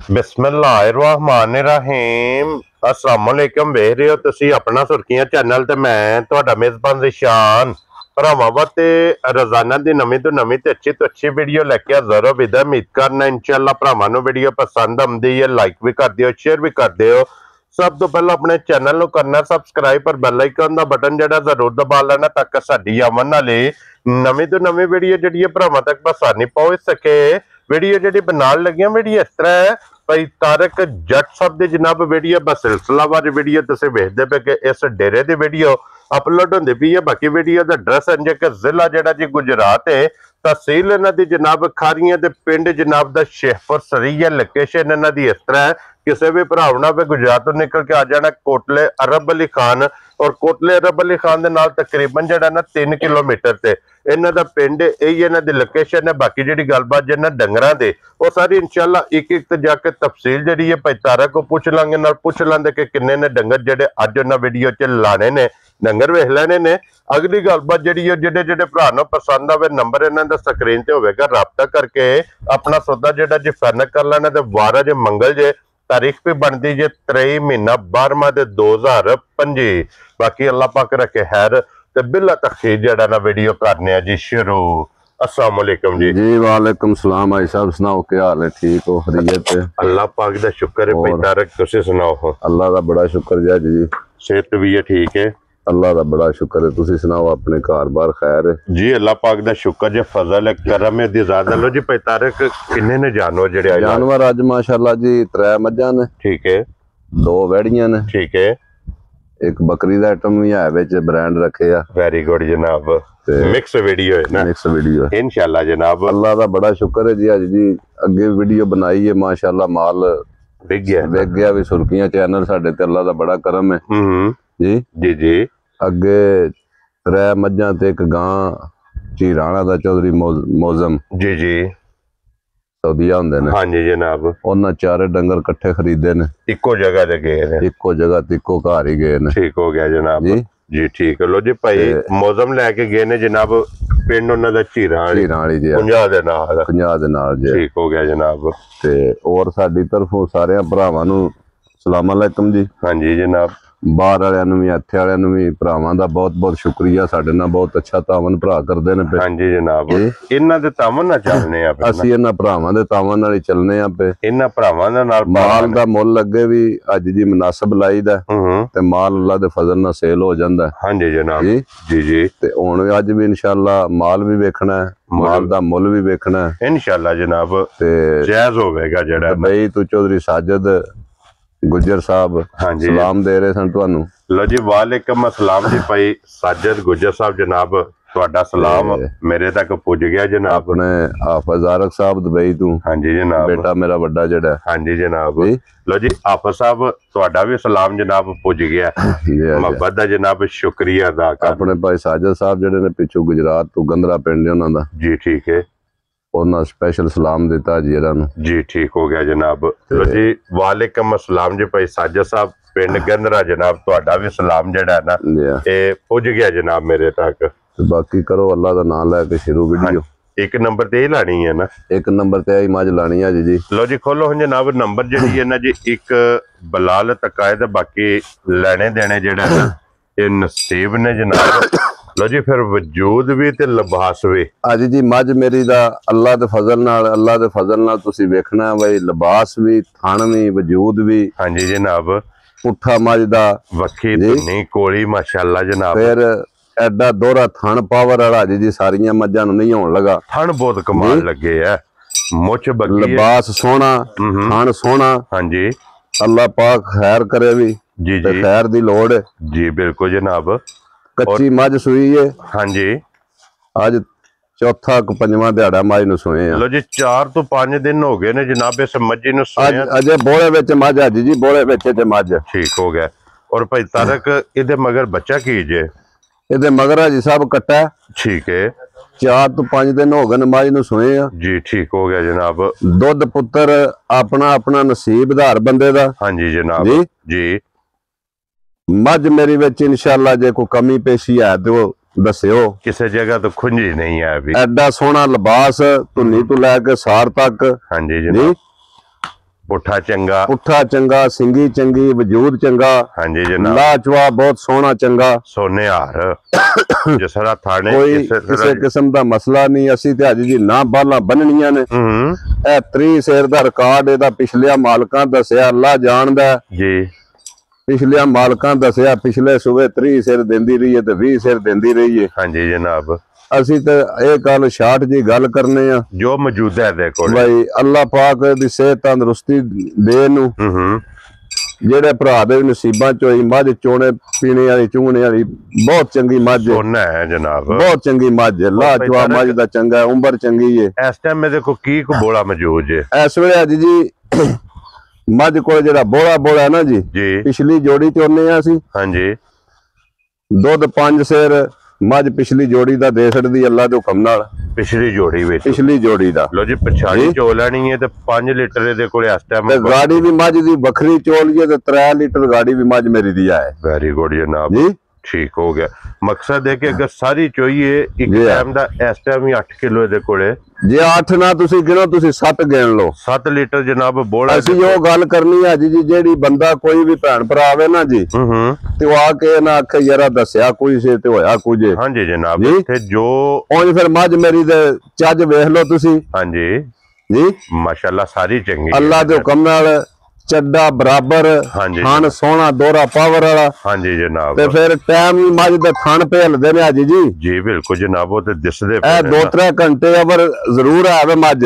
बिस्मिल्लाहिर्रहमानिर्रहीम अस्सलाम वालेकुम। वेख रहे हो तुसी अपना सुर्खियां चैनल ते मैं तुहाडा मेजबान रिशान भरावां वास्ते रोजाना दी नवीं तो नवीं ते अच्छी वीडियो लेके हाज़र हो। विदा उम्मीद करना इंशाअल्लाह भरावां नूं वीडियो पसंद आउंदी है, लाइक भी कर दिओ, शेयर भी कर दिओ। सब तो पहले अपने चैनल नूं करना सबसक्राइब पर बैल आइकन दा बटन जिहड़ा जरूर दबा लेना ताकि साडी आवन वाली नवीं तो नवीं वीडियो जिहड़ी भरावां तक आसानी पहुंच सके। वीडियो जी बनाने लगी वीडियो इस तरह है भाई तारक जट साहब की जनाब वीडियो बस सिलसिलावार वीडियो तुम वेखते पे कि इस डेरे की वीडियो अपलोड होती पी है। बाकी वीडियो का एड्रैस है कि जिला जड़ा जी गुजरात है, तहसील इन्हां दी जनाब खारियां ते पिंड जनाब दा शेखपुर सरी है। लोकेशन इन्हां दी इस तरह है किसी भी भरावना पे गुजरात तो निकल के आ जाना कोटले अरब अली खान और कोटले अरब अली खान दे नाल तकरीबन जड़ा ना 3 किलोमीटर से इन्हां दा पिंड यही इन्हां दी लोकेशन है। बाकी जी गलबात जिन्हां डंगरां दे वो सारी इंशाअल्लाह एक एक जाके तफसील जी है भाई तारा को पूछ लांगे नाल पूछ लांगे कि किन्ने ने डंगर जेडे अज उन्हां वीडियो च लाने ने डंगर वेख लेने ने। अगली गलबात जी जेडे जेडे भरा नूं पसंद आवे नंबर इन्हां दा स्क्रीन ते होवेगा, राबता करके अपना सौदा जेडा जी फाइनल कर लेना। ते वारा जे मंगल जे तारीख भी बनती जे 23 महीना 12वां 2025। बाकी अल्लाह पाक रखे खैर ते बिला तखीर जड़ा ना वीडियो करने जी शुरू। अस्सलाम वालेकुम जी। जी वालेकुम सलाम भाई साहब, सुनाओ क्या हाल है? ठीक हो? खैरियत है? अल्लाह पाक दा शुक्र है भाई तारक, तुसी सुनाओ? अल्लाह दा बड़ा शुक्र जी। सेहत भी है ठीक है? अल्लाह दा बड़ा शुक्र है। तुसी सुनाओ अपने घर बार खैर है? जी अल्लाह पाक दा शुक्र जे फजल है करम है दी ज़्यादा। लो जी भाई तारक किन्ने ने जानवर जेडे आए? जानवर अज माशाल्लाह जी 3 मज्जां ने, ठीक है, 2 वेड़ियां ने, ठीक है, एक बकरी दा आइटम भी है विच ब्रांड रखे आ। वेरी गुड जनाब। मिक्स वीडियो है ना? मिक्स वीडियो है इंशाल्लाह जनाब। अल्लाह दा बड़ा शुक्र है जी। अज जी अगे वीडियो बनाई है माशाल्लाह, माल विक गया भी। सुर्खियां चैनल साडे ते अल्लाह दा बड़ा करम है जी। जी जी अगे 3 मज्जां ते एक गां चीराणा दा चौधरी मौजम जी जी सऊदीया हुंदे ने। हाँ जी जनाब। उन्हां 4 डंगर कट्ठे खरीदे ने, इको जगह ते गए ने, इको जगह ते इको घर ही गए ने। ठीक हो गया जनाब जी जी ठीक है। लो जी भाई मौजम लैके गए ने जनाब पिंड उन्हां दा चीराणी जी 50 दे नाल जी। ठीक हो गया जनाब। ते और साडी तरफों सारे भरावां नूं सलाम अलैकुम जी। हाँ जी जनाब। बाहर वालियां नूं भी इत्थे वालियां नूं भी भरावां दा बहुत बहुत शुक्रिया, साडे नाल बहुत अच्छा तावन भरा करदे ने पे। हाँ जी जनाब। इन्हां दे तावन नाल चलने आ असीं इन्हां भरावां दे तावन नाल ही चलने आ पे। इन्हां भरावां दे नाल माल दा मुੱਲ लगे भी अज जी मुनासिब लाईदा ते माल अल्लाह दे फजल नाल सेल हो जांदा। हाँ जी जनाब। जी जी ते हुण अज भी इंशाअल्लाह माल भी वेखना है, माल दा मुੱਲ भी वेखना है इंशाअल्लाह जनाब। ते जायज होवेगा जेड़ा दुबई तो चौधरी साजिद गुजर साहब हाँ जी सलाम दे रहे सन तुहानू। लो जी वालेकुम अस्सलाम जी भाई साजिद गुजर साहब जनाब, तुहाडा सलाम मेरे तक पुज गया जनाब। अपने हाफिज आरक साहब दुबई तू। हाँ जी जनाब। बेटा मेरा बड़ा जड़ा। हाँ जी जनाब। लो जी हाफिज साहब तुहाडा भी सलाम जनाब पुज गया। मोहब्बत दा जनाब शुक्रिया अदा कर। अपने भाई साजिद साहब जड़े ने पिछू गुजरात तो गंदरा पिंड है उन्हां दा जी। ठीक है, उन्हां स्पेशल सलाम दिता जी इहरां नूं जी। ठीक हो गया जनाब। लो जी वालेकुम अस्सलाम जी भाई साजिद साहब पिंड गंदरा जनाब, तुहाडा भी सलाम जड़ा है ना ए पुज गया जनाब मेरे तक। बाकी करो अल्लाह दा नाम लैके शुरू वीडियो। एक नंबर ते ही लानी है ना? एक नंबर ते ही मज लानी है जी। लो जी खोलो हुण जनाब नंबर जड़ी है ना जी, एक बलाल तकायद बाकी लेने देने जेड़ा है ना ये नसीब ने जनाब। लो जी फिर वजूद भी ते लिबास भी अज जी मज मेरी दा अल्लाह दे फजल नाल तुसी वेखना भाई लिबास भी थान भी वजूद भी। हाँ जी जनाब। पुठा मज दा वखी धुनी कोली माशाअल्लाह जनाब। फिर एडा दोहरा थन पावर वाला जी सारियां मज्जां नूं नहीं होण लगा। थन बहुत कमाल लगे है, मुछ बगी, लिबास सोहना, थन सोहना। हाँ जी अल्लाह पाक खैर करे भी जी जी। खैर दी लोड़ है जी बिल्कुल जनाब। कच्ची मज सुई है। हाँ जी अज चौथा पंजवां दिहाड़ा मज नूं सोए। लो जी 4 तो 5 दिन हो गए ने जनाब इस मज्जी नूं सोए। अजे बोले विच मज है जी, बोले विच ते मज। ठीक हो गया। और भाई तारक इहदे मगर बच्चा कीजे? इहदे मगर जी साहब कट्टा। ठीक है, 4 तो 5 दिन हो गए मज नूं सोए जी। ठीक हो गया जनाब। दुध पुत्र अपना अपना नसीब धार बंदे दा। हाँ जी जनाब जी जी। मज मेरी विच इंशाअल्लाह जे कोई कमी पेशी है तो दस्यो। किसी जगह तो खुंजी नहीं है अभी। एडा सोहना लिबास धुनी तो लैके सार तक। हाँ जी जनाब। ਪੁੱਠਾ ਚੰਗਾ, ਪੁੱਠਾ ਚੰਗਾ, ਸਿੰਗੀ ਚੰਗੀ, ਵਜੂਦ ਚੰਗਾ। ਹਾਂਜੀ ਜਨਾਬ, ਲਾਜਵਾਬ, ਬਹੁਤ ਸੋਹਣਾ ਚੰਗਾ, ਸੋਨੇ ਹਾਰ ਜਿਸ ਤਰ੍ਹਾਂ ਥਾਣੇ ਕੋਈ ਕਿਸੇ ਕਿਸਮ ਦਾ ਮਸਲਾ ਨਹੀਂ। ਅਸੀਂ ਤੇ ਅੱਜ ਜੀ ਨਾ ਬਾਲਾਂ ਬੰਨਣੀਆਂ ਨੇ। ਇਹ 30 ਸ਼ੇਰ ਦਾ ਰਿਕਾਰਡ ਇਹਦਾ ਪਿਛਲੇ ਮਾਲਕਾਂ ਦੱਸਿਆ, ਅੱਲਾ ਜਾਣਦਾ ਜੀ। ਪਿਛਲੇ ਮਾਲਕਾਂ ਦੱਸਿਆ ਪਿਛਲੇ ਸੂਬੇ 30 ਸਿਰ ਦਿੰਦੀ ਰਹੀ ਹੈ ਤੇ 20 ਸਿਰ ਦਿੰਦੀ ਰਹੀ ਹੈ। ਹਾਂਜੀ ਜਨਾਬ, ਅਸੀਂ ਤੇ ਇਹ ਗੱਲ ਸ਼ਾਰਟ ਜੀ ਗੱਲ ਕਰਨੇ ਆ ਜੋ ਮੌਜੂਦ ਹੈ ਦੇਖੋ ਭਾਈ, ਅੱਲਾ ਪਾਕ ਦੀ ਸਿਹਤ ਤੰਦਰੁਸਤੀ ਦੇ ਨੂੰ। ਜਿਹੜੇ ਭਰਾ ਦੇ ਨਸੀਬਾਂ ਚ ਹੋਈ ਮੱਝ ਚੋਣੇ ਪੀਣੇ ਵਾਲੀ ਚੂਹਣੇ ਵਾਲੀ ਬਹੁਤ ਚੰਗੀ ਮੱਝ ਸੋਨਾ ਹੈ ਜਨਾਬ, ਬਹੁਤ ਚੰਗੀ ਮੱਝ, ਲਾਜਵਾਬ ਮੱਝ ਦਾ ਚੰਗਾ, ਉਮਰ ਚੰਗੀ ਹੈ। ਇਸ ਟਾਈਮ ਮੇਰੇ ਕੋ ਕੀ ਕੋ ਬੋਲਾ ਮੌਜੂਦ ਜੇ ਇਸ ਵੇਲੇ ਅੱਜ ਜੀ ਮੱਝ ਕੋਲ ਜਿਹੜਾ ਬੋਲਾ ਨਾ ਜੀ, ਪਿਛਲੀ ਜੋੜੀ ਚੋਨੇ ਆ ਅਸੀਂ। ਹਾਂਜੀ, ਦੁੱਧ 5 ਸਿਰ ਮੱਝ ਪਿਛਲੀ ਜੋੜੀ ਦਾ ਦੇ ਛੱਡਦੀ ਅੱਲਾ ਦੇ ਹੁਕਮ ਨਾਲ। ਪਿਛਲੀ ਜੋੜੀ ਵਿੱਚ, ਪਿਛਲੀ ਜੋੜੀ ਦਾ ਲੋ ਜੀ, ਪਛਾੜੀ ਚੋ ਲੈਣੀ ਹੈ ਤੇ 5 ਲੀਟਰ ਇਹਦੇ ਕੋਲੇ ਇਸ ਟਾਈਮ। ਤੇ ਗਾੜੀ ਵੀ ਮੱਝ ਦੀ ਵੱਖਰੀ ਚੋਲੀਏ ਤੇ 3 ਲੀਟਰ ਗਾੜੀ ਵੀ ਮੱਝ ਮੇਰੀ ਦੀ ਆਏ। ਵੈਰੀ ਗੁੱਡ ਜਨਾਬ ਜੀ, ਠੀਕ ਹੋ ਗਿਆ। ਮਕਸਦ ਹੈ ਕਿ ਅਗਰ ਸਾਰੀ ਚੋਈਏ ਇੱਕ ਟਾਈਮ ਦਾ, ਇਸ ਟਾਈਮ ਹੀ 8 ਕਿਲੋ ਇਹਦੇ ਕੋਲੇ। ਜੇ 8 ਨਾ ਤੁਸੀਂ ਗਿਣੋ, ਤੁਸੀਂ 7 ਗਿਣ ਲਓ। 7 ਲੀਟਰ ਜਨਾਬ ਬੋਲਾ। ਅਸੀਂ ਉਹ ਗੱਲ ਕਰਨੀ ਹੈ ਜੀ, ਜਿਹੜੀ ਬੰਦਾ ਕੋਈ ਵੀ ਭੈਣ ਭਰਾ ਆਵੇ ਨਾ ਜੀ, ਤੇ ਉਹ ਆ ਕੇ ਨਾ ਆਖੇ ਯਾਰਾ ਦੱਸਿਆ ਕੋਈ ਸੇ ਤੇ ਹੋਇਆ ਕੁਝ। ਹਾਂਜੀ ਜਨਾਬ, ਤੇ ਜੋ ਉਂਝ ਫਿਰ ਮੱਝ ਮੇਰੀ ਦੇ ਚੱਜ ਵੇਖ ਲਓ ਤੁਸੀਂ। ਹਾਂਜੀ ਜੀ, ਮਾਸ਼ਾਅੱਲਾ ਸਾਰੀ ਚੰਗੀ, ਅੱਲਾ ਦੇ ਹੁਕਮ ਨਾਲ ਚੱਡਾ ਬਰਾਬਰ, ਥਣ ਸੋਹਣਾ ਦੋਹਰਾ ਪਾਵਰ ਵਾਲਾ। ਹਾਂਜੀ ਜਨਾਬ, ਤੇ ਫਿਰ ਟਾਈਮ ਵੀ ਮੱਝ ਦੇ ਥਣ ਭੇਲਦੇ ਨੇ ਅੱਜ ਜੀ। ਜੀ ਬਿਲਕੁਲ ਜਨਾਬ, ਉਹ ਤੇ ਦਿਸਦੇ ਇਹ 2-3 ਘੰਟੇ ਅਵਰ ਜ਼ਰੂਰ ਆਵੇ ਮੱਝ।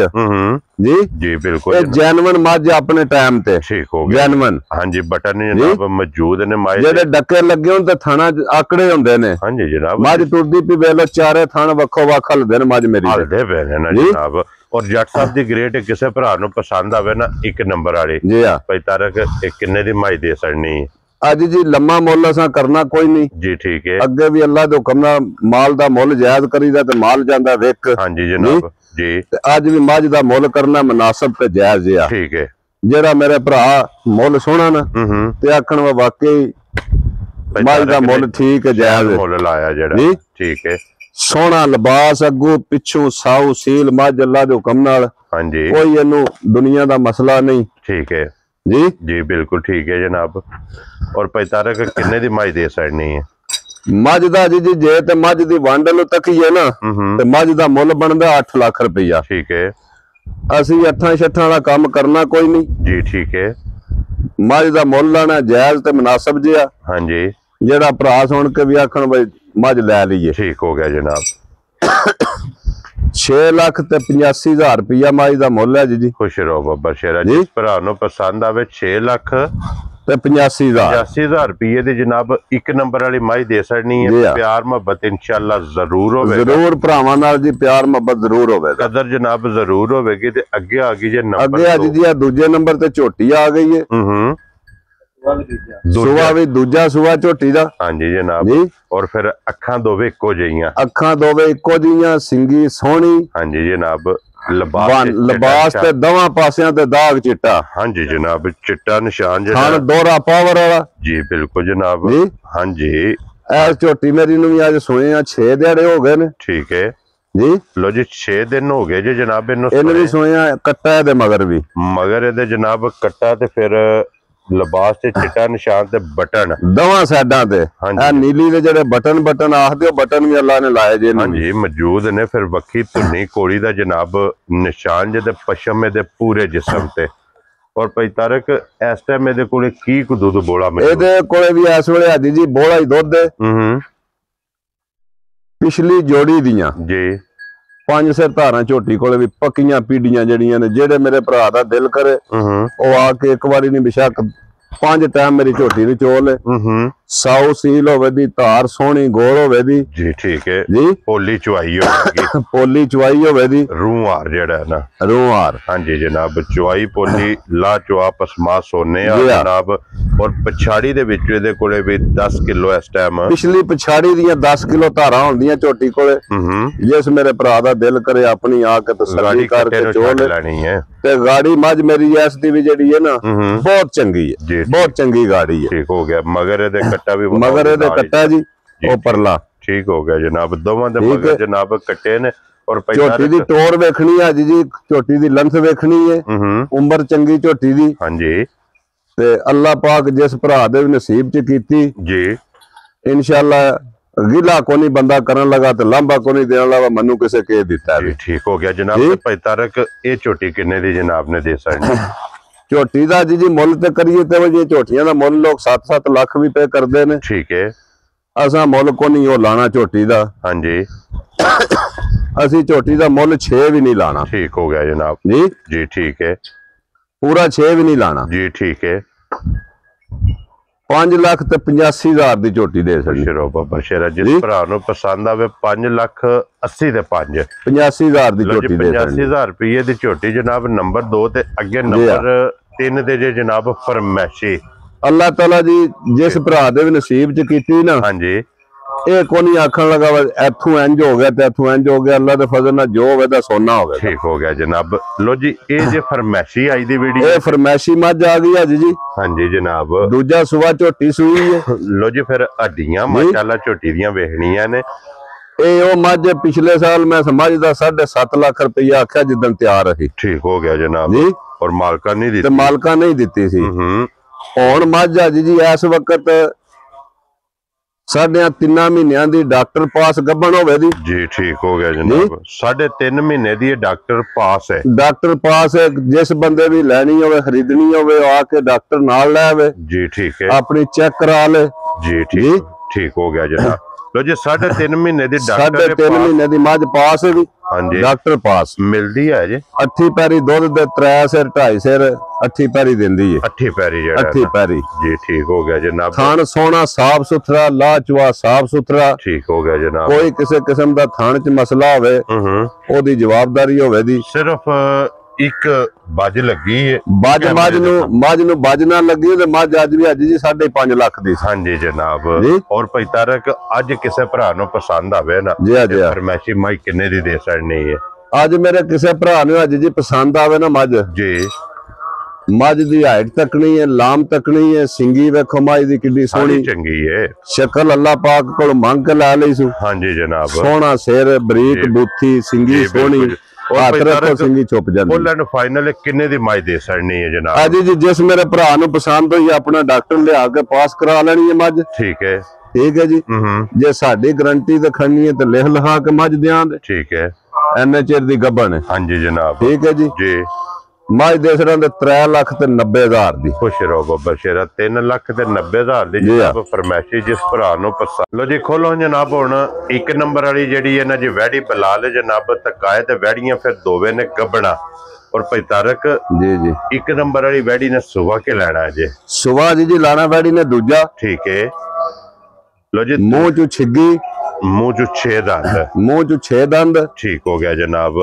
ਜੀ ਜੀ ਬਿਲਕੁਲ, ਇਹ ਜੈਨੂਇਨ ਮੱਝ ਆਪਣੇ ਟਾਈਮ ਤੇ। ਠੀਕ ਹੋ ਗਿਆ ਜੈਨੂਇਨ। ਹਾਂਜੀ, ਬਟਨ ਜਨਾਬ ਮੌਜੂਦ ਨੇ ਮਾਈ ਜਿਹੜੇ ਡੱਕੇ ਲੱਗੇ ਹੋਣ ਤੇ ਥਣਾ ਆਕੜੇ ਹੁੰਦੇ ਨੇ। ਹਾਂਜੀ ਜਨਾਬ, ਮੱਝ ਟੁੱਟਦੀ ਪਈ ਵੇਖ ਲੋ, ਚਾਰੇ ਥਣ ਵੱਖੋ ਵੱਖ ਹਲਦੇ ਨੇ ਮੱਝ ਮੇਰੀ ਹਲਦੇ ਪਏ ਨੇ ਨਾ ਜਨਾਬ। ਔਰ ਜੱਟ ਸਾਹਿਬ ਦੀ ਗ੍ਰੇਟ ਕਿਸੇ ਭਰਾ ਨੂੰ ਪਸੰਦ ਆਵੇ ਨਾ, 1 ਨੰਬਰ ਵਾਲੀ ਜੀ ਆ ਭਾਈ ਤਾਰਕ, ਇਹ ਕਿੰਨੇ ਦੀ ਮਾਈ ਦੇ ਸੜਨੀ ਅੱਜ ਜੀ? ਲੰਮਾ ਮੁੱਲ ਅਸਾਂ ਕਰਨਾ ਕੋਈ ਨਹੀਂ ਜੀ, ਠੀਕ ਹੈ। ਅੱਗੇ ਵੀ ਅੱਲਾ ਦੇ ਹੁਕਮ ਨਾਲ ਮਾਲ ਦਾ ਮੁੱਲ ਜਾਇਜ਼ ਕਰੀਦਾ ਤੇ ਮਾਲ ਜਾਂਦਾ ਵਿਕ। ਹਾਂਜੀ ਜਨਾਬ ਜੀ, ਤੇ ਅੱਜ ਵੀ ਮੱਝ ਦਾ ਮੁੱਲ ਕਰਨਾ ਮੁਨਾਸਬ ਤੇ ਜਾਇਜ਼ ਆ। ਠੀਕ ਹੈ। ਜਿਹੜਾ ਮੇਰੇ ਭਰਾ ਮੁੱਲ ਸੋਹਣਾ ਨਾ ਤੇ ਆਖਣ ਵਾ ਵਾਕਈ ਮੱਝ ਦਾ ਮੁੱਲ ਠੀਕ ਹੈ, ਜਾਇਜ਼ ਮੁੱਲ ਲਾਇਆ ਜਿਹੜਾ। ਠੀਕ ਹੈ, ਸੋਹਣਾ ਲਿਬਾਸ, ਅੱਗੂ ਪਿੱਛੋਂ ਸਾਊ ਸੀਲ ਮੱਝ ਅੱਲਾ ਦੇ ਹੁਕਮ ਨਾਲ। ਹਾਂਜੀ, ਕੋਈ ਇਹਨੂੰ ਦੁਨੀਆ ਦਾ ਮਸਲਾ ਨਹੀਂ। ਠੀਕ ਹੈ ਜੀ ਜੀ, ਬਿਲਕੁਲ ਠੀਕ ਹੈ ਜਨਾਬ। ਔਰ ਭਾਈ ਤਾਰਕ ਕਿੰਨੇ ਦੀ ਮਾਈ ਦੇ ਸੜਨੀ ਹੈ ਮੱਝ ਦਾ ਜੀ? ਜੇ ਤੇ ਮੱਝ ਦੀ ਵੰਡ ਨੂੰ ਤੱਕੀਏ ਨਾ ਤੇ ਮੱਝ ਦਾ ਮੁੱਲ ਬਣਦਾ 8 ਲੱਖ ਰੁਪਈਆ। ਠੀਕ ਹੈ, ਅਸੀਂ 8-6 ਵਾਲਾ ਕੰਮ ਕਰਨਾ ਕੋਈ ਨਹੀਂ ਜੀ, ਠੀਕ ਹੈ। ਮੱਝ ਦਾ ਮੁੱਲ ਲਾਣਾ ਜਾਇਜ਼ ਤੇ ਮੁਨਾਸਬ ਜਿਹਾ। ਹਾਂਜੀ, ਜਿਹੜਾ ਭਰਾ ਸੁਣ ਕੇ ਵੀ ਆਖਣ ਬਈ ਮੱਝ ਲੈ ਲਈਏ। ਠੀਕ ਹੋ ਗਿਆ ਜਨਾਬ। 6 ਲੱਖ ਤੇ 85,000 ਰੁਪਈਆ ਮੱਝ ਦਾ ਮੁੱਲ ਹੈ ਜੀ। ਖੁਸ਼ ਰਹੋ ਬਾਬਾ ਸ਼ੇਰਾ ਜੀ। ਭਰਾ ਨੂੰ ਪਸੰਦ ਆਵੇ 6 ਲੱਖ ਤੇ 85,000 ਰੁਪਏ ਦੀ ਜਨਾਬ 1 ਨੰਬਰ ਵਾਲੀ ਮਾਈ ਦੇ ਸੜਨੀ ਹੈ। ਪਿਆਰ ਮੁਹੱਬਤ ਇਨਸ਼ਾਅੱਲਾ ਜ਼ਰੂਰ ਹੋਵੇਗਾ। ਜ਼ਰੂਰ ਭਰਾਵਾਂ ਨਾਲ ਜੀ ਪਿਆਰ ਮੁਹੱਬਤ ਜ਼ਰੂਰ ਹੋਵੇਗਾ। ਕਦਰ ਜਨਾਬ ਜ਼ਰੂਰ ਹੋਵੇਗੀ। ਤੇ ਅੱਗੇ ਆ ਗਈ ਜੇ ਨੰਬਰ, ਅੱਗੇ ਅੱਜ ਜੀ ਦੂਜੇ ਨੰਬਰ ਤੇ ਝੋਟੀ ਆ ਗਈ ਹੈ। ਸੂਆ ਵੀ ਦੂਜਾ ਸੂਆ ਝੋਟੀ ਦਾ। ਹਾਂਜੀ ਜਨਾਬ ਜੀ। ਔਰ ਫਿਰ ਅੱਖਾਂ ਦੋਵੇਂ ਇੱਕੋ ਜਿਹੀਆਂ, ਅੱਖਾਂ ਦੋਵੇਂ ਇੱਕੋ ਜਿਹੀਆਂ, ਸਿੰਗੀ ਸੋਹਣੀ। ਹਾਂਜੀ ਜਨਾਬ, ਲਿਬਾਸ ਤੇ ਦੋਵਾਂ ਪਾਸਿਆਂ ਤੇ ਦਾਗ ਚਿੱਟਾ। ਹਾਂਜੀ ਜਨਾਬ, ਚਿੱਟਾ ਨਿਸ਼ਾਨ ਜਿਹੜਾ ਦੋਹਰਾ ਪਾਵਰ ਵਾਲਾ। ਜੀ ਬਿਲਕੁਲ ਜਨਾਬ। ਹਾਂਜੀ, ਇਹ ਝੋਟੀ ਮੇਰੀ ਨੂੰ ਵੀ ਅੱਜ ਸੋਏ ਆ 6 ਦਿਹਾੜੇ ਹੋ ਗਏ ਨੇ। ਠੀਕ ਹੈ ਜੀ, ਲੋ ਜੀ 6 ਦਿਨ ਹੋ ਗਏ ਜੀ ਜਨਾਬ ਇਹਨੂੰ ਵੀ ਸੋਇਆ। ਕੱਟਾ ਇਹਦੇ ਮਗਰ ਵੀ, ਮਗਰ ਇਹਦੇ ਜਨਾਬ ਕੱਟਾ ਤੇ ਫਿਰ ਲਿਬਾਸ ਤੇ ਚਿੱਟਾ ਨਿਸ਼ਾਨ ਤੇ ਬਟਨ ਦੋਵਾਂ ਸਾਈਡਾਂ ਤੇ। ਇਹ ਨੀਲੀ ਦੇ ਜਿਹੜੇ ਬਟਨ ਆਖਦੇ ਉਹ ਬਟਨ ਵੀ ਅੱਲਾ ਨੇ ਲਾਏ ਜੇ। ਹਾਂਜੀ ਮੌਜੂਦ ਨੇ। ਫਿਰ ਵੱਖੀ ਧੁੰਨੀ ਕੋੜੀ ਦਾ ਜਨਾਬ ਨਿਸ਼ਾਨ ਜਿਹਦੇ ਪਸ਼ਮ ਦੇ ਪੂਰੇ ਜਿਸਮ ਤੇ। ਔਰ ਭਾਈ ਤਾਰਕ ਇਸ ਟਾਈਮ ਇਹਦੇ ਕੋਲੇ ਕੀ ਕੁ ਦੁੱਧ ਬੋਲਾ? ਇਹਦੇ ਕੋਲੇ ਵੀ ਇਸ ਵੇਲੇ ਆਦੀ ਜੀ ਬੋਲਾ ਹੀ ਦੁੱਧ ਹੈ। ਪਿਛਲੀ ਜੋੜੀ ਦੀਆਂ ਜੀ 5 ਸਿਰ ਧਾਰਾਂ ਝੋਟੀ ਕੋਲੇ ਵੀ ਪੱਕੀਆਂ ਪੀੜੀਆਂ ਜਿਹੜੀਆਂ ਨੇ। ਜਿਹੜੇ ਮੇਰੇ ਭਰਾ ਦਾ ਦਿਲ ਕਰੇ ਉਹ ਆ ਕੇ ਇੱਕ ਵਾਰੀ ਨਹੀਂ ਬਿਸ਼ੱਕ 5 ਟਾਈਮ ਮੇਰੀ ਝੋਟੀ ਨੂੰ ਚੋਲ ਸਾਊ ਸੀਲ ਹੋਵੇ ਦੀ, ਧਾਰ ਸੋਹਣੀ ਗੋਲ ਹੋਵੇ ਦੀ। ਜੀ ਠੀਕ ਹੈ ਜੀ, ਪੋਲੀ ਚੁਆਈ ਹੋਵੇਗੀ। ਪੋਲੀ ਚੁਆਈ ਹੋਵੇ ਦੀ, ਰੂਹ ਹਾਰ ਜਿਹੜਾ ਹੈ ਨਾ, ਰੂਹ ਹਾਰ। ਹਾਂਜੀ ਜਨਾਬ, ਚੁਆਈ ਪੋਲੀ ਲਾ ਚੁਆ ਪਸਮਾ ਸੋਨੇ ਆ ਜਨਾਬ। ਔਰ ਪਛਾੜੀ ਦੇ ਵਿੱਚ ਇਹਦੇ ਕੋਲੇ ਵੀ 10 ਕਿਲੋ ਇਸ ਟਾਈਮ। ਪਿਛਲੀ ਪਛਾੜੀ ਦੀਆਂ 10 ਕਿਲੋ ਧਾਰਾਂ ਹੁੰਦੀਆਂ ਝੋਟੀ ਕੋਲੇ। ਜਿਸ ਮੇਰੇ ਭਰਾ ਦਾ ਦਿਲ ਕਰੇ ਆਪਣੀ ਆ ਕੇ ਤਸੱਲੀ ਕਰਕੇ ਚੋਲ ਲੈਣੀ ਹੈ। ਤੇ ਗਾੜੀ ਮੱਝ ਮੇਰੀ ਇਸ ਦੀ ਵੀ ਜਿਹੜੀ ਹੈ ਨਾ ਬਹੁਤ ਚੰਗੀ ਹੈ, ਬਹੁਤ ਚੰਗੀ ਗਾੜੀ ਹੈ। ਠੀਕ ਹੋ ਗਿਆ। ਮਗਰ ਇਹਦੇ ਕੱਟਾ ਵੀ, ਮਗਰ ਇਹਦੇ ਕੱਟਾ ਜੀ ਉਹ ਪਰਲਾ। ਠੀਕ ਹੋ ਗਿਆ ਜਨਾਬ। ਦੋਵਾਂ ਦੇ ਮਗਰ ਜਨਾਬ ਕੱਟੇ ਨੇ। ਔਰ ਝੋਟੀ ਦੀ ਟੋਰ ਵੇਖਣੀ ਅੱਜ ਜੀ, ਝੋਟੀ ਦੀ ਲੈਂਥ ਵੇਖਣੀ ਹੈ, ਉਮਰ ਚੰਗੀ ਝੋਟੀ ਦੀ। ਹਾਂਜੀ ਤੇ ਅੱਲਾਹ ਪਾਕ ਜਿਸ ਭਰਾ ਦੇ ਵੀ ਨਸੀਬ ਚ ਕੀਤੀ ਜੀ, ਇਨਸ਼ਾਅੱਲਾ ਗਿਲਾ ਕੋ ਨਹੀਂ ਬੰਦਾ ਕਰਨ ਲਗਾ ਤੇ ਲਾਂਬਾ ਕੋ ਨਹੀਂ ਦੇਣ ਲਗਾ, ਮੈਨੂੰ ਕਿਸੇ ਕਹਿ ਦਿੱਤਾ ਜੀ। ਠੀਕ ਹੋ ਗਿਆ ਜਨਾਬ। ਤੇ ਭਾਈ ਤਾਰਕ ਇਹ ਝੋਟੀ ਕਿੰਨੇ ਦੀ ਜਨਾਬ ਨੇ ਦੇ ਸਕਣੀ? ਝੋਟੀ ਦਾ ਜੀ ਮੁੱਲ ਤੇ ਕਰੀਏ ਤੇ ਜੇ ਝੋਟੀਆਂ ਦਾ ਮੁੱਲ ਲੋਕ 7-7 ਲੱਖ ਵੀ ਪੇ ਕਰਦੇ ਨੇ। ਠੀਕ ਹੈ। ਅਸਾਂ ਮੁੱਲ ਕੋ ਨਹੀਂ ਉਹ ਲਾਣਾ ਝੋਟੀ ਦਾ। ਹਾਂਜੀ ਅਸੀਂ ਝੋਟੀ ਦਾ ਮੁੱਲ 6 ਵੀ ਨਹੀਂ ਲਾਣਾ। ਠੀਕ ਹੋ ਗਿਆ ਜਨਾਬ ਜੀ ਜੀ। ਠੀਕ ਹੈ, ਪੂਰਾ 6 ਵੀ ਨਹੀਂ ਲਾਣਾ ਜੀ। ਠੀਕ ਹੈ। 5,85,000 ਦੀ ਝੋਟੀ ਦੇ ਸਕਦੀ। ਸ਼ਰੋ ਬਾਬਾ ਸ਼ੇਰਾ, ਜਿਸ ਭਰਾ ਨੂੰ ਪਸੰਦ ਆਵੇ 5,80,000 ਤੇ 85,000 ਦੀ ਝੋਟੀ ਦੇ 85,000 ਰੁਪਏ ਦੀ ਝੋਟੀ ਜਨਾਬ। ਨੰਬਰ 2 ਤੇ ਅੱਗੇ ਨੰਬਰ 3 ਦੇ ਜੇ ਜਨਾਬ ਫਰਮੈਸ਼ੀ। ਅੱਲਾਹ ਤਾਲਾ ਜੀ ਜਿਸ ਭਰਾ ਦੇ ਵੀ ਨਸੀਬ ਚ ਕੀਤੀ ਨਾ, ਹਾਂਜੀ, ਇਹ ਕੋਈ ਨਹੀਂ ਆਖਣ ਲਗਾ ਇੱਥੋਂ ਇੰਜ ਹੋ ਗਿਆ ਤੇ ਇੱਥੋਂ ਇੰਜ ਹੋ ਗਿਆ। ਅੱਲਾਹ ਦੇ ਫਜ਼ਲ ਨਾਲ ਜੋ ਹੋਵੇ ਤਾਂ ਸੋਨਾ ਹੋਵੇ। ਠੀਕ ਹੋ ਗਿਆ ਜਨਾਬ। ਲੋ ਜੀ ਇਹ ਜੇ ਫਰਮੈਸ਼ੀ ਆਈ ਦੀ ਵੀਡੀਓ, ਇਹ ਫਰਮੈਸ਼ੀ ਮੱਝ ਆ ਗਈ ਅੱਜ ਜੀ। ਹਾਂਜੀ ਜਨਾਬ। ਦੂਜਾ ਸੂਆ ਝੋਟੀ ਸੂਈ ਹੈ। ਲੋ ਜੀ ਫਿਰ ਹੱਡੀਆਂ ਮਾਸ਼ਾਅੱਲਾ ਝੋਟੀ ਦੀਆਂ ਵੇਖਣੀਆਂ ਨੇ। ਇਹ ਉਹ ਮੱਝ ਪਿਛਲੇ ਸਾਲ ਮੈਂ ਸਮਝਦਾ 7.5 ਲੱਖ ਰੁਪਇਆ ਆਖਿਆ ਜਿੱਦਣ ਤਿਆਰ ਰਹੀ। ਠੀਕ ਹੋ ਗਿਆ ਜਨਾਬ ਜੀ। ਔਰ ਮਾਲਕਾਂ ਨਹੀਂ ਦਿੱਤੀ ਤੇ ਮਾਲਕਾਂ ਨਹੀਂ ਦਿੱਤੀ ਸੀ। ਹੁਣ ਮੱਝ ਅੱਜ ਜੀ ਇਸ ਵਕਤ 3.5 ਮਹੀਨਿਆਂ ਦੀ ਡਾਕਟਰ ਪਾਸ ਗੱਭਣ ਹੋਵੇ ਦੀ। ਜੀ ਠੀਕ ਹੋ ਗਿਆ ਜਨਾਬ। 3.5 ਮਹੀਨੇ ਦੀ ਇਹ ਡਾਕਟਰ ਪਾਸ ਹੈ। ਡਾਕਟਰ ਪਾਸ ਹੈ। ਜਿਸ ਬੰਦੇ ਵੀ ਲੈਣੀ ਹੋਵੇ ਖਰੀਦਣੀ ਹੋਵੇ ਆ ਕੇ ਡਾਕਟਰ ਨਾਲ ਲੈ ਆਵੇ ਜੀ। ਠੀਕ ਹੈ। ਆਪਣੀ ਚੈੱਕ ਕਰਾ ਲੈ ਜੀ। ਠੀਕ ਹੋ ਗਿਆ ਜਨਾਬ। ਲੋ ਜੀ 3.5 ਮਹੀਨੇ ਦੀ ਡਾਕਟਰ 3.5 ਮਹੀਨੇ ਦੀ ਮੱਝ ਪਾਸ ਹੈ ਵੀ। ਹਾਂਜੀ ਡਾਕਟਰ ਪਾਸ ਮਿਲਦੀ ਹੈ ਜੀ। ਅੱਠੀ ਪੈਰੀ ਦੁੱਧ ਦੇ 3 ਸਿਰ 2.5 ਸਿਰ ਅੱਠੀ ਪੈਰੀ ਦਿੰਦੀ ਹੈ। ਅੱਠੀ ਪੈਰੀ ਜਿਹੜਾ ਅੱਠੀ ਪੈਰੀ ਜੀ। ਠੀਕ ਹੋ ਗਿਆ ਜਨਾਬ। ਥਣ ਸੋਹਣਾ ਸਾਫ ਸੁਥਰਾ, ਲਾਚਵਾ ਸਾਫ ਸੁਥਰਾ। ਠੀਕ ਹੋ ਗਿਆ ਜਨਾਬ। ਕੋਈ ਕਿਸੇ ਕਿਸਮ ਦਾ ਥਣ ਚ ਮਸਲਾ ਹੋਵੇ ਉਹਦੀ ਜਵਾਬਦਾਰੀ ਹੋਵੇ ਦੀ। ਸਿਰਫ ਇੱਕ ਬੱਜ ਲੱਗੀ ਹੈ। ਮੱਝ ਨੂੰ ਬੱਜ ਨਾ ਲੱਗੀ ਤੇ ਮੱਝ ਅੱਜ ਵੀ ਜੀ 5.5 ਲੱਖ ਦੀ। ਹਾਂਜੀ ਜਨਾਬ। ਔਰ ਭਾਈ ਤਾਰਕ ਅੱਜ ਕਿਸੇ ਭਰਾ ਨੂੰ ਪਸੰਦ ਆਵੇ ਨਾ, ਫਰਮੈਸ਼ੀ ਮਾਈ ਕਿੰਨੇ ਦੀ ਦੇ ਸਕਣੀ ਹੈ? ਅੱਜ ਮੇਰੇ ਕਿਸੇ ਭਰਾ ਨੂੰ ਅੱਜ ਜੀ ਪਸੰਦ ਆਵੇ ਨਾ ਮੱਝ ਜੀ, ਮੱਝ ਦੀ ਹਾਈਟ ਤੱਕਣੀ ਹੈ, ਲਾਮ ਤੱਕਣੀ ਹੈ, ਸਿੰਗੀ ਵੇਖੋ ਮੱਝ ਦੀ ਕਿੰਨੀ ਸੋਹਣੀ ਚੰਗੀ ਹੈ। ਸ਼ਕਲ ਅੱਲਾਹ ਪਾਕ ਕੋਲ ਮੰਗ ਕੇ ਲੈ ਲਈ ਸੂ। ਹਾਂਜੀ ਜਨਾਬ। ਸੋਹਣਾ ਸਿਰ, ਬਰੀਕ ਬੂਥੀ, ਸਿੰਗੀ ਸੋਹਣੀ, ਹੱਥ ਰੱਖੋ ਸਿੰਗੀ ਛੁਪ ਜਾਂਦੀ। ਉਹਨਾਂ ਨੂੰ ਫਾਈਨਲ ਕਿੰਨੇ ਦੀ ਮੱਝ ਦੇ ਸਕਣੀ ਹੈ ਜਨਾਬ? ਅੱਜ ਜੀ ਜਿਸ ਮੇਰੇ ਭਰਾ ਨੂੰ ਪਸੰਦ ਹੋਈ ਆਪਣਾ ਡਾਕਟਰ ਲਿਆ ਕੇ ਪਾਸ ਕਰਾ ਲੈਣੀ ਹੈ ਮੱਝ। ਠੀਕ ਹੈ। ਠੀਕ ਹੈ ਜੀ। ਜੇ ਸਾਡੀ ਗਰੰਟੀ ਤੇ ਖੜਨੀ ਹੈ ਤੇ ਲਿਖ ਲਿਖਾ ਕੇ ਮੱਝ ਦਿਆਂਗੇ। ਠੀਕ ਹੈ। ਐਨੇ ਚਿਰ ਦੀ ਗੱਭਣ ਹੈ। ਹਾਂਜੀ ਜਨਾਬ। ਠੀਕ ਹੈ ਜੀ। ਜੀ ਮੱਝ ਦੇ ਸਰਾਂ ਦੇ 3,90,000 ਦੀ। ਖੁਸ਼ ਰਹੋ ਬਾਬਾ ਸ਼ੇਰਾ। 3,90,000 ਦੀ ਜਨਾਬ ਫਰਮੈਸ਼ੀ ਜਿਸ ਭਰਾ ਨੂੰ ਪਸੰਦ। ਲੋ ਜੀ ਖੋਲੋ ਜਨਾਬ। ਹੁਣ 1 ਨੰਬਰ ਵਾਲੀ ਜਿਹੜੀ ਹੈ ਨਾ ਜੀ ਵੈੜੀ ਬਲਾਲ ਜਨਾਬ ਤਕਾਏ ਤੇ ਵੈੜੀਆਂ ਫਿਰ ਦੋਵੇਂ ਨੇ ਗੱਭਣਾ। ਔਰ ਭਾਈ ਤਾਰਕ ਜੀ ਜੀ 1 ਨੰਬਰ ਵਾਲੀ ਵੈੜੀ ਨੇ ਸੁਬਾ ਕੇ ਲੈਣਾ ਜੇ। ਸੁਬਾ ਜੀ ਲਾਣਾ ਵੈੜੀ ਨੇ ਦੂਜਾ। ਠੀਕ ਹੈ। ਲੋ ਜੀ ਮੂੰਹ ਚ ਛਿੱਗੀ, ਮੂੰਹ ਚ 6 ਦੰਦ। ਮੂੰਹ ਚ 6 ਦੰਦ। ਠੀਕ ਹੋ ਗਿਆ ਜਨਾਬ।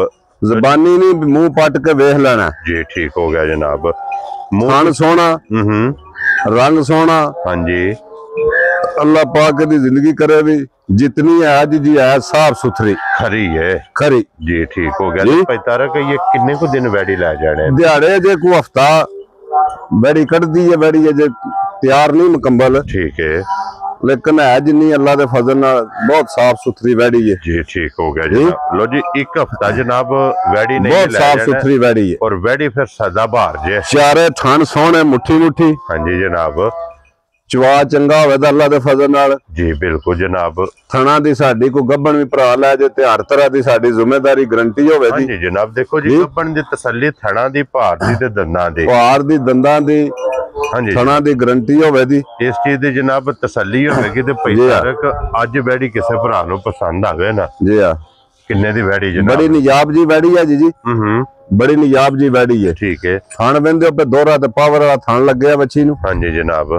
ਜ਼ਬਾਨੀ ਨਹੀਂ ਮੂੰਹ ਪੱਟ ਕੇ ਵੇਖ ਲੈਣਾ ਜੀ। ਠੀਕ ਹੋ ਗਿਆ ਜਨਾਬ। ਖਾਣ ਸੋਹਣਾ, ਰੰਗ ਸੋਹਣਾ। ਹਾਂਜੀ अल्लाह पाक की जिंदगी करे भी जितनी है आज जी है साफ सुथरी खरी है। खरी जी ठीक हो गया। भाई तारक ये किन्ने को दिन वैडी ला जाने? दिहाड़े जे को हफ्ता वैडी कट दी है। वैडी जे तैयार नहीं मुकम्मल। ठीक है। लेकिन है जिन्नी अल्लाह के फजल नाल बहुत साफ सुथरी वैडी है जी। ठीक हो गया जनाब। लो जी 1 हफ्ता जनाब वैडी नहीं बहुत साफ सुथरी वैडी है। और वैडी फिर सदाबहार जे चारे थान सोहने मुट्ठी मुट्ठी। हाँ जी जनाब। चवा चंगा होवे ता अल्लाह दे फजल नाल जी बिल्कुल जनाब। थणा दी साडी को गब्बन भी भरा लै जे ते हर तरह दी साडी जिम्मेदारी गारंटी होवे दी। हां जी जनाब। देखो जी गब्बन दी तसल्ली थणा दी, भार दी ते दंदां दी। भार दी, दंदां दी, हां जी थणा दी गारंटी होवे दी। इस चीज दी जनाब तसल्ली होवेगी ते भाई तारक अज वैड़ी किसे भरा नु पसंद आवे ना जी हां किन्ने दी वैड़ी जनाब? बड़ी निजाब जी वैड़ी है जी। बड़ी निजाब जी वैड़ी है। ठीक है। थान वेंदे पे दोहरा ते पावर वाला थान लगे बच्ची नु। हां जी जनाब।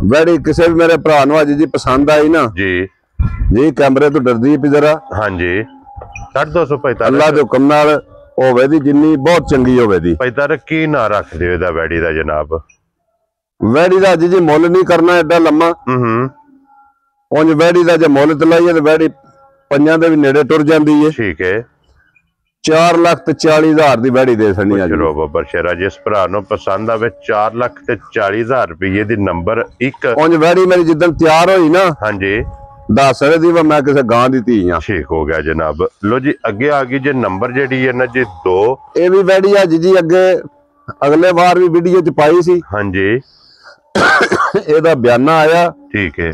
वैड़ी किसी भी मेरे भरा नु अज जी पसंद आई ना जी जी कैमरे तो डरदी है जरा। हाँ जी 245 अल्लाह दे हुक्म नाल होवे दी जिन्नी बहुत चंगी होवे दी। भाई तारक की ना रख दियो दा वैड़ी दा जनाब? वैड़ी दा अज जी मुल नहीं करना एडा लम्मा। उंज वैड़ी दा जे मुल तलाइए ते वैड़ी पंजां दे भी नेड़े टुर जांदी है। ठीक है। 4,40,000 दी वैड़ी दे सनी आज। चलो बाबा शेरा जिस भरा नु पसंद आवे 4,40,000 रुपये दी नंबर 1 उंज वैड़ी मेरी जिद्दन तैयार होई ना। हां जी ਦੱਸ ਦੀ ਵਾ ਮੈਂ ਕਿਸੇ ਗਾਂ ਦੀ ਧੀ ਆ। ठीक हो गया जनाब। लो जी अगे आ गई जे नंबर जेडी है ना जी 2। ਇਹ ਵੀ ਵੈੜੀ ਅੱਜ ਜੀ ਅੱਗੇ ਅਗਲੇ ਵਾਰ ਵੀ ਵੀਡੀਓ ਚ ਪਾਈ ਸੀ। हाँ जी ਇਹਦਾ ਬਿਆਨਾ ਆਇਆ ठीक है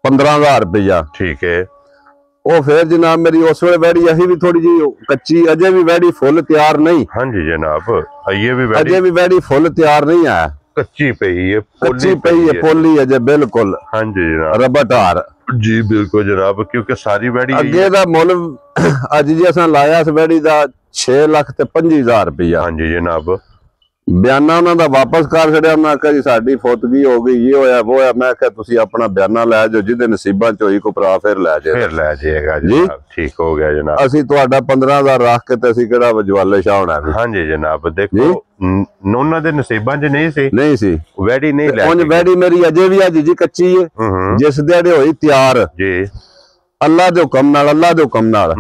15,000 रुपया। ठीक है। ਉਹ ਫਿਰ ਜਨਾਬ ਮੇਰੀ ਉਸ ਵੇਲੇ ਵੈੜੀ ਅਹੀ ਵੀ ਥੋੜੀ ਜੀ ਕੱਚੀ, ਅਜੇ ਵੀ ਵੈੜੀ ਫੁੱਲ ਤਿਆਰ ਨਹੀਂ। हाँ जी जनाब ये भी ਅਜੇ ਵੀ ਵੈੜੀ ਫੁੱਲ ਤਿਆਰ ਨਹੀਂ ਆ, कच्ची पई है, ਕੱਚੀ ਪਈ ਹੈ, ਪੋਲੀ ਅਜੇ ਬਿਲਕੁਲ। हाँ जी जनाब ਰਬਟਾਰ जी बिल्कुल जनाब, क्योंकि सारी वैड़ी ਅੱਗੇ ਦਾ ਮੁੱਲ ਅੱਜ ਜੀ ਅਸਾਂ ਲਾਇਆ ਇਸ ਵੈੜੀ ਦਾ 6,25,000 रुपया। हाँ जी जनाब ਬਿਆਨਾ ਉਹਨਾਂ ਦਾ ਵਾਪਸ ਕਰ ਛੜਿਆ। ਉਹਨਾਂ ਕਿਹਾ ਜੀ ਸਾਡੀ ਫੁੱਤਗੀ ਹੋ ਗਈ, ਇਹ ਹੋਇਆ ਉਹ ਹੋਇਆ। ਮੈਂ ਕਿਹਾ ਤੁਸੀਂ ਆਪਣਾ ਬਿਆਨਾ ਲੈ ਜਾਓ, ਜਿਹਦੇ ਨਸੀਬਾਂ ਚ ਹੋਈ ਕੋ ਭਰਾ ਫਿਰ ਲੈ ਜਾਏ, फिर ले जाएगा जनाब। ठीक हो गया जनाब। ਅਸੀਂ ਤੁਹਾਡਾ 15,000 ਰੱਖ ਕੇ ਤੇ ਅਸੀਂ ਕਿਹੜਾ ਵਜਵਾਲੇ ਸ਼ਾਹ ਹੋਣਾ ਵੀ हाँ जी जनाब देखो नोना दे नसीबां च नहीं सी ਨਹੀਂ ਸੀ। वैड़ी नहीं ले ਉਂਝ ਵੈੜੀ ਮੇਰੀ ਅਜੇ ਵੀ ਅੱਜ ਜੀ ਕੱਚੀ ਹੈ, ਜਿਸ ਦਿਹਾੜੇ ਹੋਈ ਤਿਆਰ जी ਅੱਲਾ ਦੇ ਹੁਕਮ ਨਾਲ, ਅੱਲਾ ਦੇ ਹੁਕਮ ਨਾਲ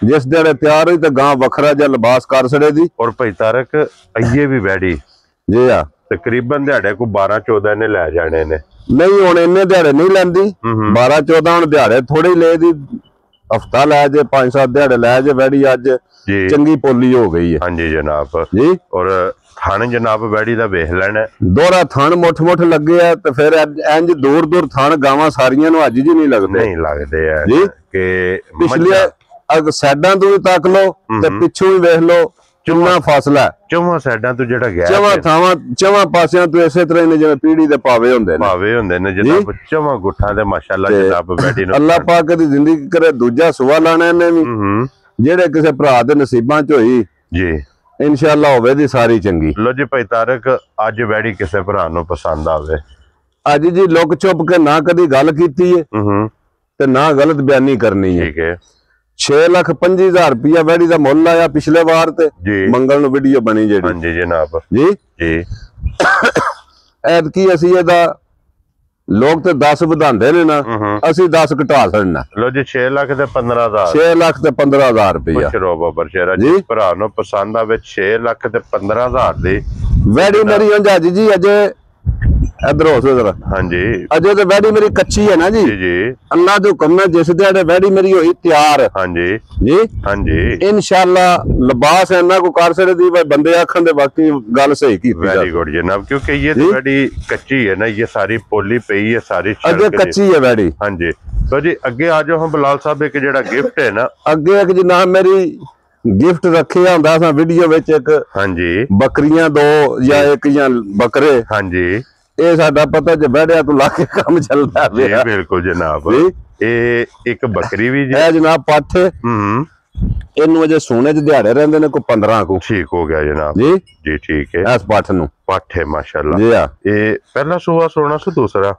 ਜਿਸ ਦਿਹਾੜੇ ਤਿਆਰ ਹੋਈ ਤਾਂ ਗਾਂ ਵੱਖਰਾ ਜਿਹਾ ਲਿਬਾਸ ਕਰ ਛੜੇ ਦੀ। और भाई तारक ये भी वैड़ी ਜੀ ਆ तकरीबन दिहाड़े को 12-14 ने ले जाने ने। ਨਹੀਂ ਹੁਣ ਇੰਨੇ ਦਿਹਾੜੇ ਨਹੀਂ ਲੈਂਦੀ, 12-14 ਹੁਣ ਦਿਹਾੜੇ ਥੋੜੇ ਹੀ ਲੈ ਦੀ। ਹਫਤਾ ਲੈ ਜੇ, 5-7 ਦਿਹਾੜੇ ਲੈ ਜੇ। ਵੈੜੀ ਅੱਜ जी ਚੰਗੀ ਪੋਲੀ ਹੋ ਗਈ ਹੈ हाँ जी जनाब। ਜੀ। और थान जनाब वैड़ी दा वेख लेना ਦੋਹਰਾ ਥਣ ਮੁੱਠ ਲੱਗੇ ਆ ਤੇ ਫਿਰ ਇੰਜ ਦੂਰ ਥਣ ਗਾਵਾਂ ਸਾਰੀਆਂ ਨੂੰ ਅੱਜ ਜੀ ਨਹੀਂ ਲੱਗਦੇ। नहीं लगदे है जी। कि ਪਿਛਲੇ ਅਗ ਸਾਈਡਾਂ ਤੋਂ ਵੀ ਤੱਕ ਲੋ ਤੇ ਪਿੱਛੋਂ ਵੀ ਵੇਖ ਲੋ, ਕਿੰਨਾ ਫਾਸਲਾ ਹੈ। ਚੌਵਾਂ ਸਾਈਡਾਂ ਤੋਂ ਜਿਹੜਾ ਗਿਆ ਚਵਾਂ ਥਾਵਾਂ ਚਵਾਂ ਪਾਸਿਆਂ ਤੋਂ ਇਸੇ ਤਰ੍ਹਾਂ ਨੇ ਜਿਵੇਂ ਪੀੜੀ ਦੇ ਪਾਵੇ ਹੁੰਦੇ ਨੇ, ਭਾਵੇਂ ਹੁੰਦੇ ਨੇ ਜਨਾਬ। ਚੌਵਾਂ ਗੁੱਠਾਂ ਦੇ ਮਾਸ਼ਾਅੱਲਾ ਜਨਾਬ ਵੈੜੀ ਨੂੰ ਅੱਲਾਹ ਪਾਕ ਦੀ ਜ਼ਿੰਦਗੀ ਕਰੇ ਦੂਜਾ ਸੁਆ ਲਾਣਾ ਇਹਨੇ ਵੀ। ਜਿਹੜੇ ਕਿਸੇ ਭਰਾ ਦੇ ਨਸੀਬਾਂ ਚ ਹੋਈ ਜੀ ਇਨਸ਼ਾਅੱਲਾ ਹੋਵੇ ਦੀ ਸਾਰੀ ਚੰਗੀ। ਲੋ ਜੀ ਭਾਈ ਤਾਰਕ ਅੱਜ ਵੈੜੀ ਕਿਸੇ ਭਰਾ ਨੂੰ ਪਸੰਦ ਆਵੇ, ਅੱਜ ਜੀ ਲੁਕ ਛੁਪ ਕੇ ਨਾ ਕਦੀ ਗੱਲ ਕੀਤੀ ਹੈ ਤੇ ਨਾ ਗਲਤ ਬਿਆਨੀ ਕਰਨੀ ਹੈ। ਠੀਕ ਹੈ। 6,25,000 रुपया वैड़ी का मुल आया पिछले बार ते जी मंगल नु वीडियो बनी जेडी। हाँ जी जनाब जी जी ऐतकी असी एदा लोग ते 10 ਵਧਾਉਂਦੇ ਨੇ ਨਾ, ਅਸੀਂ 10 ਘਟਾ ਛੜਨਾ। ਲੋ ਜੀ 6 ਲੱਖ ਤੇ 15,000 6 ਲੱਖ ਤੇ 15,000 ਰੁਪਇਆ। ਸ਼ਰੋਬਾ ਬਰਸ਼ੇਰਾ ਜੀ ਭਰਾ ਨੂੰ ਪਸੰਦ ਆਵੇ 6 ਲੱਖ ਤੇ 15,000 ਦੀ ਵੈੜੀ ਮੇਰੀ ਅੰਜਾਜੀ ਜੀ ਅਜੇ ਇਧਰ ਹੋ ਜਰਾ। हाँ जी ਅਜੇ ਤੇ ਵੈੜੀ ਮੇਰੀ ਕੱਚੀ ਹੈ ਨਾ ਜੀ। जी जी ਅੱਲਾਹ ਦੇ ਹੁਕਮ ਨਾਲ ਜਿਸ ਦਿਹਾੜੇ ਵੈੜੀ ਮੇਰੀ ਹੋਈ ਤਿਆਰ हाँ जी ਜੀ हाँ जी ਇਨਸ਼ਾਅੱਲਾ ਲਿਬਾਸ ਇਹਨਾਂ ਕੋ ਕਰ ਸਕਦੀ ਵੇ ਬੰਦੇ ਆਖਣ ਦੇ ਬਾਕੀ ਗੱਲ ਸਹੀ ਕੀਤੀ। वेरी गुड जनाब, क्योंकि ये तो वैड़ी कच्ची है ना, ये सारी पोली पई है सारी अगे कच्ची है वैड़ी। हाँ जी तो जी अगे आ जाओ हम बिलाल साहब, एक जेड़ा गिफ्ट है ना ਅੱਗੇ ਇੱਕ ਜਨਾਬ ਮੇਰੀ ਗਿਫਟ ਰੱਖਿਆ ਹੁੰਦਾ ਸਾਂ ਵੀਡੀਓ ਵਿੱਚ ਇੱਕ हाँ जी ਬੱਕਰੀਆਂ ਦੋ ਜਾਂ ਇੱਕ ਜਾਂ ਬੱਕਰੇ। हाँ जी ਇਹ ਸਾਡਾ ਪਤਾ ਜੇ ਬੈਠਿਆ ਤੂੰ ਲਾ ਕੇ ਕੰਮ ਚੱਲਦਾ जी ਪਿਆ। बिल्कुल जनाब। जी। ये एक बकरी भी जी ਇਹ ਜਨਾਬ ਪੱਠ ਇਹਨੂੰ ਅਜੇ ਸੋਨੇ ਚ ਦਿਹਾੜੇ ਰਹਿੰਦੇ ਨੇ ਕੋਈ 15 ਕੋ। ठीक हो गया जनाब ਜੀ जी ठीक है। ਇਸ ਪੱਠ ਨੂੰ पठ है माशाल्लाह। ਜੀ ਆ ये पहला सुहा सोना से दूसरा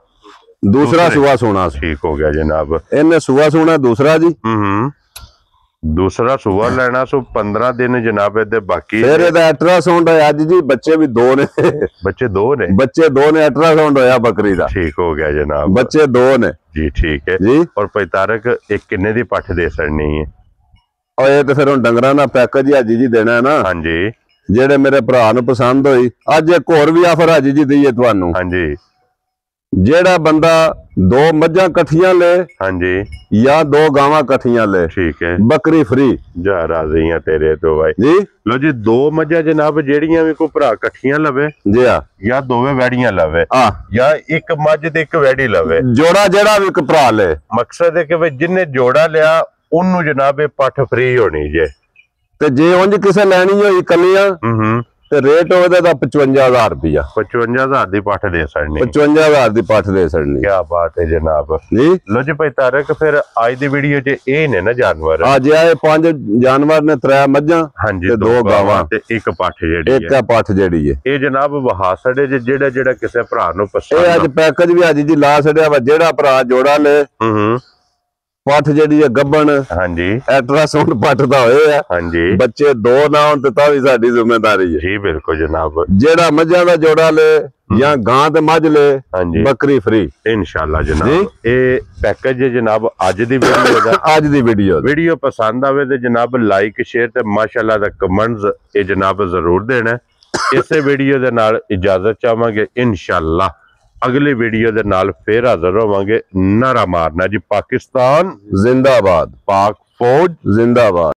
ਦੂਸਰਾ ਸੂਆ ਸੋਨਾ ਸੀ। ठीक हो गया जनाब। ਇਹਨੇ ਸੂਆ ਸੋਨਾ ਦੂਸਰਾ ਜੀ। दूसरा सुहा लेना सो 15 दिन जनाब दे बाकी ਫਿਰ ਇਹਦਾ ਅਲਟਰਾਸਾਊਂਡ ਹੋਇਆ ਅੱਜ ਜੀ, ਬੱਚੇ ਵੀ ਦੋ ਨੇ। बच्चे दो ने ਬੱਚੇ ਦੋ ਨੇ, ਅਲਟਰਾਸਾਊਂਡ ਹੋਇਆ ਬੱਕਰੀ ਦਾ, ठीक हो गया जनाब। ਬੱਚੇ ਦੋ ਨੇ जी ठीक है। ਜੀ। और भाई तारक एक किन्ने दी पठ दे सकनी है? ਔਰ ਇਹ ਤੇ ਫਿਰ ਹੁਣ ਡੰਗਰਾਂ ਦਾ ਪੈਕੇਜ ਹਾਜੀ ਜੀ ਦੇਣਾ ਹੈ ਨਾ, हाँ जी ਜਿਹੜੇ ਮੇਰੇ ਭਰਾ ਨੂੰ ਪਸੰਦ ਹੋਈ। ਅੱਜ ਇੱਕ ਹੋਰ ਵੀ ਆਫਰ ਹਾਜੀ ਜੀ ਦਈਏ ਤੁਹਾਨੂੰ। हाँ जी ਜਿਹੜਾ ਬੰਦਾ 2 ਮੱਝਾਂ ਇਕੱਠੀਆਂ ਲੈ हाँ जी ਜਾਂ 2 ਗਾਵਾਂ ਇਕੱਠੀਆਂ ਲੈ, ठीक है। ਬੱਕਰੀ ਫ੍ਰੀ जा राजी हैं तेरे तो भाई ਜੀ। लो जी 2 मझा जनाब जेड़ियां भी को भरा इकट्ठियां लवे ਜੀ ਆ या दोवे वैड़ियां लवे ਆ या एक मझ ते एक वैड़ी लवे, ਜੋੜਾ ਜਿਹੜਾ ਵੀ ਇੱਕ ਭਰਾ ਲੈ। मकसद है कि भाई जिन्ने जोड़ा लिया उन्नू जनाब ये पठ फ्री होनी जे। ਤੇ ਜੇ ਉਂਝ ਕਿਸੇ ਲੈਣੀ ਹੋਈ ਕੱਲੀਆਂ ਤੇ ਰੇਟ ਉਹਦਾ ਦਾ 55,000 ਰੁਪਇਆ। 55,000 दी पठ दे सकनी। 55,000 ਦੀ ਪੱਠ ਦੇ ਛੜਨੀ। क्या बात है जनाब। ਜੀ लो जी भाई तारक फिर आज दी वीडियो च ए ने ना जानवर। ਅੱਜ ਆਏ 5 ਜਾਨਵਰ ਨੇ, 3 ਮੱਝਾਂ हाँ जी ਤੇ 2 ਗਾਵਾਂ ते एक पठ जेड़ी ਇੱਕ है ਆ ਪੱਠ ਜਿਹੜੀ ਹੈ। ਇਹ ਜਨਾਬ ਵਹਾ ਛੜੇ ਜਿਹੜਾ ਜਿਹੜਾ ਕਿਸੇ ਭਰਾ ਨੂੰ ਇਹ ਪਸੰਦ ਅੱਜ ਪੈਕੇਜ ਵੀ ਅੱਜ ਜੀ ਲਾ ਛੜਿਆ ਵਾ। ਜਿਹੜਾ ਭਰਾ ਜੋੜਾ ਲੈ ਪੱਠ ਜਿਹੜੀ ਹੈ ਗੱਬਣ ਹਾਂਜੀ ਅਲਟਰਾਸਾਊਂਡ ਪੱਠ ਦਾ ਹੋਏ ਆ, ਹਾਂਜੀ ਬੱਚੇ 2 ਨਾ ਹੋਣ ਤੇ ਤਾਂ ਵੀ ਸਾਡੀ ਜ਼ਿੰਮੇਵਾਰੀ ਹੈ। ਜੀ ਬਿਲਕੁਲ ਜਨਾਬ। ਜਿਹੜਾ ਮੱਝਾਂ ਦਾ ਜੋੜਾ ਲੈ ਜਾਂ ਗਾਂ ਤੇ ਮੱਝ ਲੈ, ਹਾਂਜੀ ਬੱਕਰੀ ਫ੍ਰੀ ਇਨਸ਼ਾਅੱਲਾ ਜਨਾਬ। ਇਹ ਪੈਕੇਜ ਹੈ ਜਨਾਬ ਅੱਜ ਦੀ ਵੀਡੀਓ ਦਾ। ਅੱਜ ਦੀ ਵੀਡੀਓ ਪਸੰਦ ਆਵੇ ਤੇ ਜਨਾਬ ਲਾਈਕ ਸ਼ੇਅਰ ਤੇ ਮਾਸ਼ਾਅੱਲਾ ਦਾ ਕਮੈਂਟਸ ਇਹ ਜਨਾਬ ਜ਼ਰੂਰ ਦੇਣਾ। ਇਸੇ ਵੀਡੀਓ ਦੇ ਨਾਲ ਇਜਾਜ਼ਤ ਚਾਹਾਂਗੇ ਇਨਸ਼ਾਅੱਲਾ। ਅਗਲੀ ਵੀਡੀਓ ਦੇ ਨਾਲ ਫੇਰ ਹਾਜ਼ਰ ਹੋਵਾਂਗੇ। ਨਾਰਾ ਮਾਰਨਾ ਜੀ ਪਾਕਿਸਤਾਨ जिंदाबाद, पाक फौज जिंदाबाद।